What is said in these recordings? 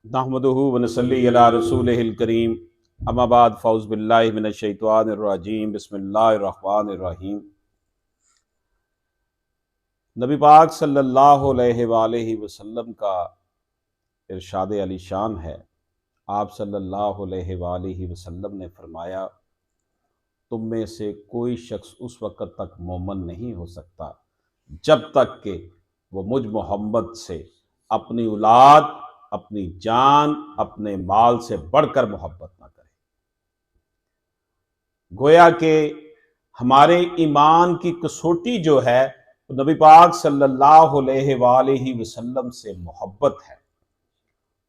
नहमदुहु व नसल्ली अला रसूलिहिल करीम अम्मा बाद फ़ौज़ बिल्लाहि मिनश शैतानिर रजीम बिस्मिल्लाहिर रहमानिर रहीम। नबी पाक सल्लल्लाहु अलैहि वसल्लम का इरशाद अली शान है। आप सल्लल्लाहु अलैहि वसल्लम ने फरमाया, तुम में से कोई शख्स उस वक़्त तक मोमन नहीं हो सकता जब तक कि वो मुझ मोहम्मद से अपनी औलाद, अपनी जान, अपने माल से बढ़कर मोहब्बत ना करे। गोया कि हमारे ईमान की कसौटी जो है वो नबी पाक सल्लल्लाहु अलैहि वसल्लम से मोहब्बत है।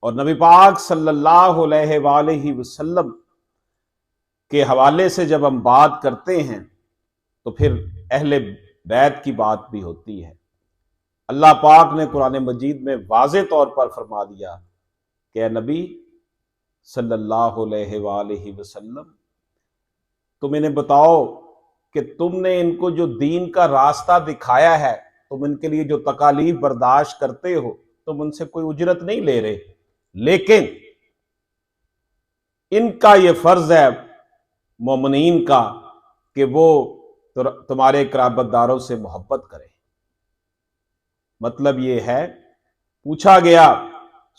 और नबी पाक सल्लल्लाहु अलैहि वसल्लम के हवाले से जब हम बात करते हैं तो फिर अहले बैत की बात भी होती है। अल्लाह पाक ने कुरान मजीद में वाज़े तौर पर फरमा दिया कि नबी सल्लल्लाहु अलैहि वसल्लम, तुम इन्हें बताओ कि तुमने इनको जो दीन का रास्ता दिखाया है, तुम इनके लिए जो तकालीफ बर्दाश्त करते हो, तुम उनसे कोई उजरत नहीं ले रहे, लेकिन इनका ये फर्ज है मोमिनीन का कि वो तुम्हारे कराबतदारों से मोहब्बत करें। मतलब ये है, पूछा गया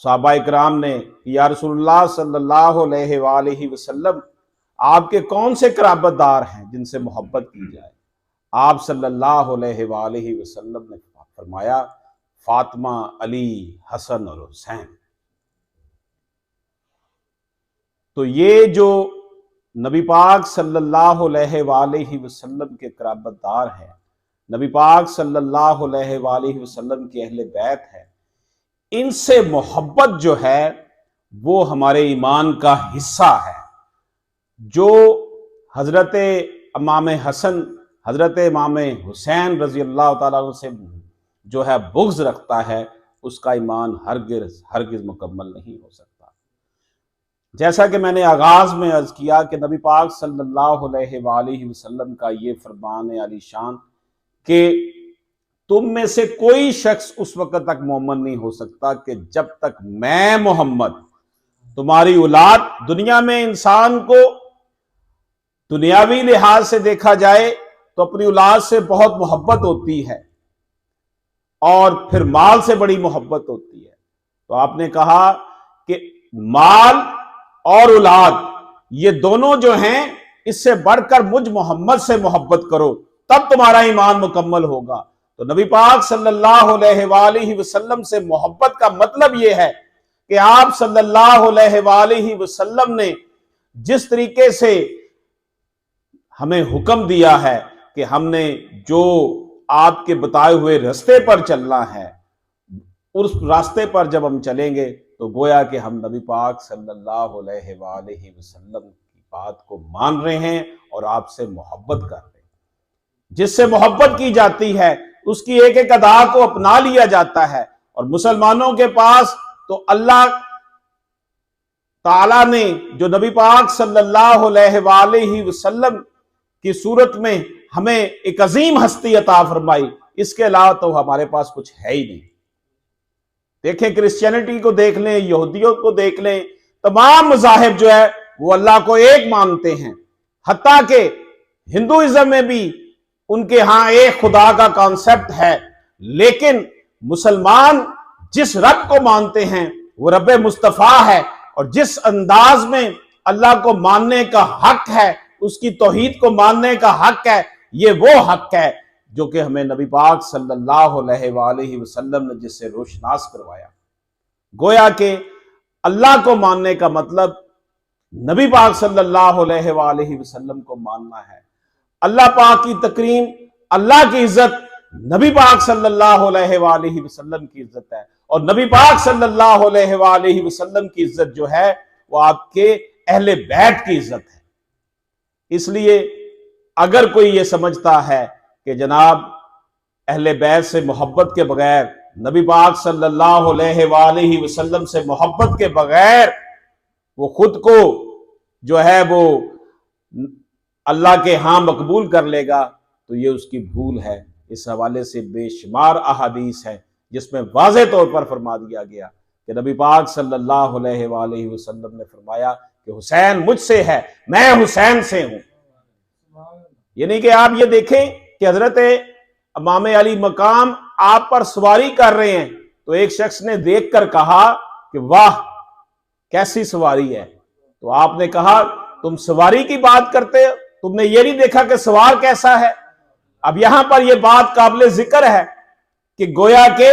सहाबा इकराम ने, या रसूलुल्लाह सल्लल्लाहु अलैहि वसल्लम, आपके कौन से कराबतदार हैं जिनसे मोहब्बत की जाए? आप सल्लल्लाहु अलैहि वसल्लम ने फरमाया, फातिमा, अली, हसन और हुसैन। तो ये जो नबी पाक सल्लल्लाहु अलैहि वसल्लम के कराबतदार हैं, नबी पाक सल्लल्लाहु अलैहि वसल्लम के अहले बैत है, इनसे मोहब्बत जो है वो हमारे ईमान का हिस्सा है। जो हजरत इमाम हसन, हजरत इमाम हुसैन रजी अल्लाह ताला से जो है बुग़्ज़ रखता है, उसका ईमान हरगिज़ मुकम्मल नहीं हो सकता। जैसा कि मैंने आगाज में अर्ज किया कि नबी पाक सल्लल्लाहु अलैहि वसल्लम का ये फरमान अली शान कि तुम में से कोई शख्स उस वक्त तक मोमन नहीं हो सकता कि जब तक मैं मोहम्मद, तुम्हारी औलाद, दुनिया में इंसान को दुनियावी लिहाज से देखा जाए तो अपनी औलाद से बहुत मोहब्बत होती है और फिर माल से बड़ी मोहब्बत होती है। तो आपने कहा कि माल और औलाद ये दोनों जो हैं, इससे बढ़कर मुझ मोहम्मद से मोहब्बत करो, तब तुम्हारा ईमान मुकम्मल होगा। तो नबी पाक सल्लल्लाहु अलैहि वसल्लम से मोहब्बत का मतलब यह है कि आप सल्लल्लाहु अलैहि वसल्लम ने जिस तरीके से हमें हुक्म दिया है कि हमने जो आपके बताए हुए रास्ते पर चलना है, उस रास्ते पर जब हम चलेंगे तो गोया कि हम नबी पाक सल्लल्लाहु अलैहि वसल्लम की बात को मान रहे हैं और आपसे मोहब्बत कर रहे हैं। जिससे मोहब्बत की जाती है उसकी एक एक अदा को अपना लिया जाता है। और मुसलमानों के पास तो अल्लाह ताला ने जो नबी पाक सल्लल्लाहु अलैहि वसल्लम की सूरत में हमें एक अजीम हस्ती अता फरमाई, इसके अलावा तो हमारे पास कुछ है ही नहीं। देखें, क्रिश्चियनिटी को देख लें, यहूदियों को देख लें, तमाम मज़ाहिब जो है वो अल्लाह को एक मानते हैं। हत्ता के हिंदुइज्म में भी उनके यहां एक खुदा का कॉन्सेप्ट है, लेकिन मुसलमान जिस रब को मानते हैं वो रब मुस्तफ़ा है। और जिस अंदाज में अल्लाह को मानने का हक है, उसकी तौहीद को मानने का हक है, ये वो हक है जो कि हमें नबी पाक सल्लल्लाहु अलैहि वसल्लम ने जिससे रोशनास करवाया। गोया के अल्लाह को मानने का मतलब नबी पाक सल्लल्लाहु अलैहि वसल्लम को मानना है। अल्लाह पाक की तकरीम, अल्लाह की इज्जत नबी पाक सल्लल्लाहु अलैहि वसल्लम की इज्जत है। और नबी पाक सल्लल्लाहु अलैहि वसल्लम की इज्जत जो है वो आपके अहले बैत की इज्जत है। इसलिए अगर कोई ये समझता है कि जनाब अहले बैत से मोहब्बत के बगैर, नबी पाक सल्लल्लाहु अलैहि वसल्लम से मोहब्बत के बगैर वो खुद को जो है वो अल्लाह के यहां मकबूल कर लेगा, तो ये उसकी भूल है। इस हवाले से बेशुमार अहादीस है जिसमें वाज़े तौर पर फरमा दिया गया कि नबी पाक सल्लल्लाहु अलैहि वसल्लम ने फरमाया कि हुसैन मुझसे है, मैं हुसैन से हूं। यानी कि आप ये देखें कि हजरत इमाम अली मकाम आप पर सवारी कर रहे हैं, तो एक शख्स ने देखकर कहा कि वाह कैसी सवारी है। तो आपने कहा तुम सवारी की बात करते हो, तुमने ये नहीं देखा कि सवार कैसा है। अब यहां पर यह बात काबिल जिक्र है कि गोया के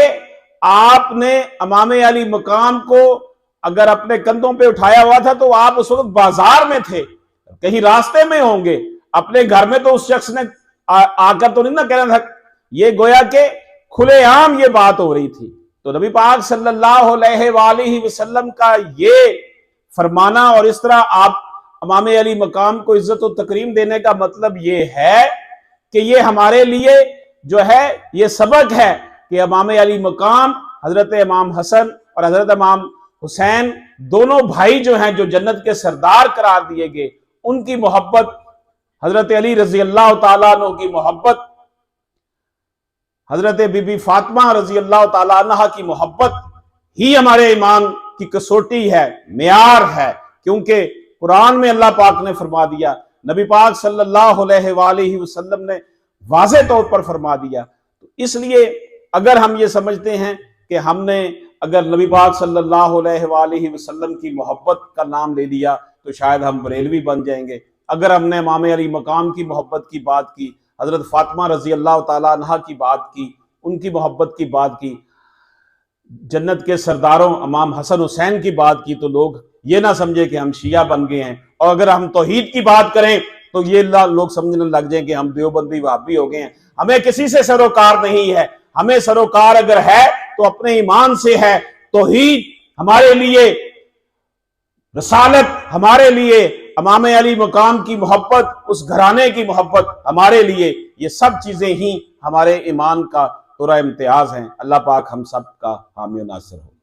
आपने इमाम अली मकाम को अगर अपने कंधों पे उठाया हुआ था तो आप उस वक्त बाजार में थे, कहीं रास्ते में होंगे, अपने घर में तो उस शख्स ने आकर तो नहीं ना कहना था। ये गोया के खुलेआम ये बात हो रही थी। तो नबी पाक सल्लल्लाहु अलैहि वसल्लम का ये फरमाना और इस तरह आप इमाम अली मकाम को इज्जत और तकरीम देने का मतलब ये है कि ये हमारे लिए जो है ये सबक है कि इमाम अली मकाम, हजरत इमाम हसन और हजरत इमाम हुसैन दोनों भाई जो हैं, जो जन्नत के सरदार करार दिए गए, उनकी मोहब्बत, हजरत अली रजी अल्लाह तआला अन्हु की मोहब्बत, हजरत बीबी फातिमा रजी अल्लाह तआला अन्हा की मोहब्बत ही हमारे ईमान की कसौटी है, मेयार है। क्योंकि कुरान में अल्लाह पाक ने फरमा दिया, नबी पाक सल्लल्लाहु अलैहि वसल्लम ने वाज़े तौर पर फरमा दिया। तो इसलिए अगर हम ये समझते हैं कि हमने अगर नबी पाक सल्लल्लाहु अलैहि वसल्लम की मोहब्बत का नाम ले लिया तो शायद हम बरेलवी बन जाएंगे। अगर हमने इमाम अली मकाम की मोहब्बत की बात की, हजरत फातिमा रजी अल्लाह तआला अन्हा की बात की, उनकी मोहब्बत की बात की, जन्नत के सरदारों इमाम हसन हुसैन की बात की, तो लोग ये ना समझे कि हम शिया बन गए हैं। और अगर हम तौहीद की बात करें तो ये लोग समझने लग जाए कि हम देवबंदी वहाबी हो गए हैं। हमें किसी से सरोकार नहीं है, हमें सरोकार अगर है तो अपने ईमान से है। तौहीद हमारे लिए, रसालत हमारे लिए, इमाम अली मकाम की मोहब्बत, उस घराने की मोहब्बत हमारे लिए, ये सब चीजें ही हमारे ईमान का पूरा इम्तियाज हैं। अल्लाह पाक हम सब का हामी नासिर हो।